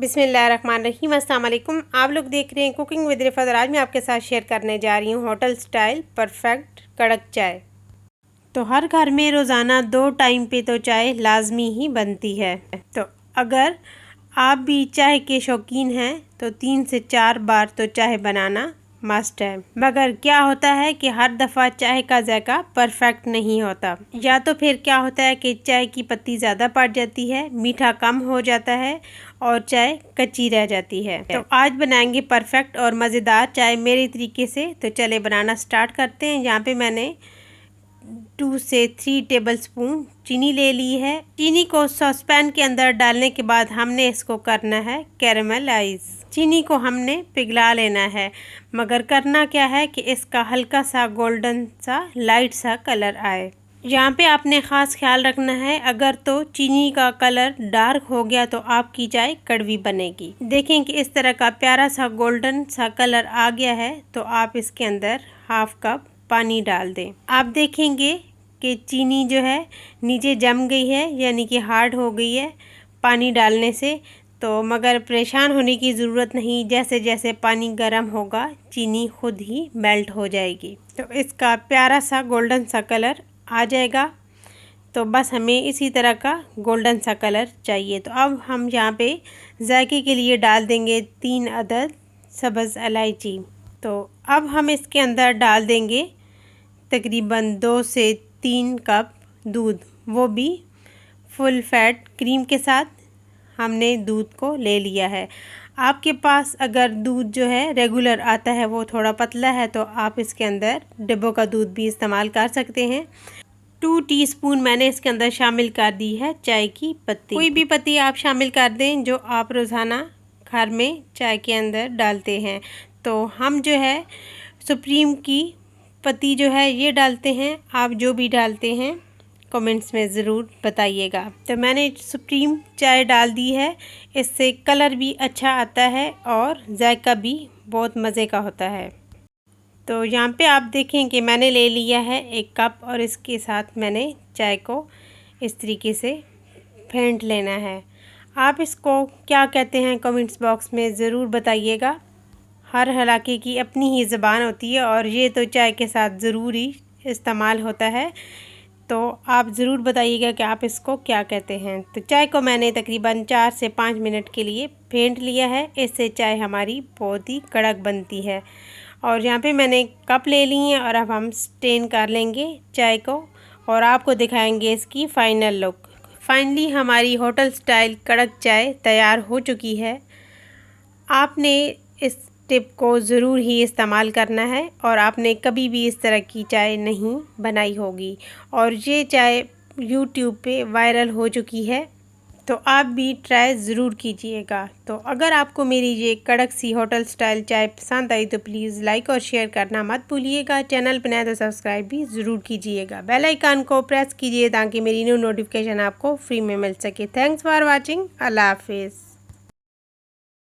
बिस्मिल्लाहिर्रहमानिर्रहीम। अस्सलाम वालेकुम। आप लोग देख रहे हैं कुकिंग विद रिफत और आज मैं आपके साथ शेयर करने जा रही हूँ होटल स्टाइल परफेक्ट कड़क चाय। तो हर घर में रोज़ाना 2 टाइम पे तो चाय लाजमी ही बनती है। तो अगर आप भी चाय के शौकीन हैं तो 3 से 4 बार तो चाय बनाना मस्ट है। मगर क्या होता है कि हर दफ़ा चाय का जायका परफेक्ट नहीं होता, या तो फिर क्या होता है कि चाय की पत्ती ज़्यादा पड़ जाती है, मीठा कम हो जाता है और चाय कच्ची रह जाती है। तो आज बनाएंगे परफेक्ट और मज़ेदार चाय मेरे तरीके से। तो चले बनाना स्टार्ट करते हैं। यहाँ पे मैंने 2 से 3 टेबलस्पून चीनी ले ली है। चीनी को सॉसपैन के अंदर डालने के बाद हमने इसको करना है कैरेमलाइज। चीनी को हमने पिघला लेना है, मगर करना क्या है कि इसका हल्का सा गोल्डन सा लाइट सा कलर आए। यहाँ पे आपने ख़ास ख्याल रखना है, अगर तो चीनी का कलर डार्क हो गया तो आपकी चाय कड़वी बनेगी। देखें कि इस तरह का प्यारा सा गोल्डन सा कलर आ गया है तो आप इसके अंदर हाफ कप पानी डाल दें। आप देखेंगे कि चीनी जो है नीचे जम गई है, यानी कि हार्ड हो गई है पानी डालने से। तो मगर परेशान होने की ज़रूरत नहीं, जैसे जैसे पानी गर्म होगा चीनी खुद ही मेल्ट हो जाएगी। तो इसका प्यारा सा गोल्डन सा कलर आ जाएगा। तो बस हमें इसी तरह का गोल्डन सा कलर चाहिए। तो अब हम यहाँ पे जायके के लिए डाल देंगे 3 अदद सब्ज़ इलायची। तो अब हम इसके अंदर डाल देंगे तकरीबन 2 से 3 कप दूध, वो भी फुल फैट क्रीम के साथ हमने दूध को ले लिया है। आपके पास अगर दूध जो है रेगुलर आता है वो थोड़ा पतला है तो आप इसके अंदर डिब्बों का दूध भी इस्तेमाल कर सकते हैं। 2 टीस्पून मैंने इसके अंदर शामिल कर दी है चाय की पत्ती। कोई भी पत्ती आप शामिल कर दें जो आप रोज़ाना घर में चाय के अंदर डालते हैं। तो हम जो है सुप्रीम की पत्ती जो है ये डालते हैं। आप जो भी डालते हैं कमेंट्स में ज़रूर बताइएगा। तो मैंने सुप्रीम चाय डाल दी है, इससे कलर भी अच्छा आता है और जायका भी बहुत मज़े का होता है। तो यहाँ पे आप देखें कि मैंने ले लिया है 1 कप और इसके साथ मैंने चाय को इस तरीके से फेंट लेना है। आप इसको क्या कहते हैं कमेंट्स बॉक्स में ज़रूर बताइएगा। हर इलाके की अपनी ही ज़बान होती है और ये तो चाय के साथ ज़रूरी इस्तेमाल होता है। तो आप ज़रूर बताइएगा कि आप इसको क्या कहते हैं। तो चाय को मैंने तकरीबन 4 से 5 मिनट के लिए फेंट लिया है, इससे चाय हमारी बहुत ही कड़क बनती है। और यहाँ पे मैंने कप ले ली है और अब हम स्टेन कर लेंगे चाय को और आपको दिखाएंगे इसकी फ़ाइनल लुक। फाइनली हमारी होटल स्टाइल कड़क चाय तैयार हो चुकी है। आपने इस टिप को ज़रूर ही इस्तेमाल करना है और आपने कभी भी इस तरह की चाय नहीं बनाई होगी और ये चाय यूट्यूब पे वायरल हो चुकी है। तो आप भी ट्राई ज़रूर कीजिएगा। तो अगर आपको मेरी ये कड़क सी होटल स्टाइल चाय पसंद आई तो प्लीज़ लाइक और शेयर करना मत भूलिएगा। चैनल पर नया तो सब्सक्राइब भी ज़रूर कीजिएगा। बेल आइकन को प्रेस कीजिए ताकि मेरी न्यू नोटिफिकेशन आपको फ्री में मिल सके। Thanks for watching. अल्लाह हाफिज़।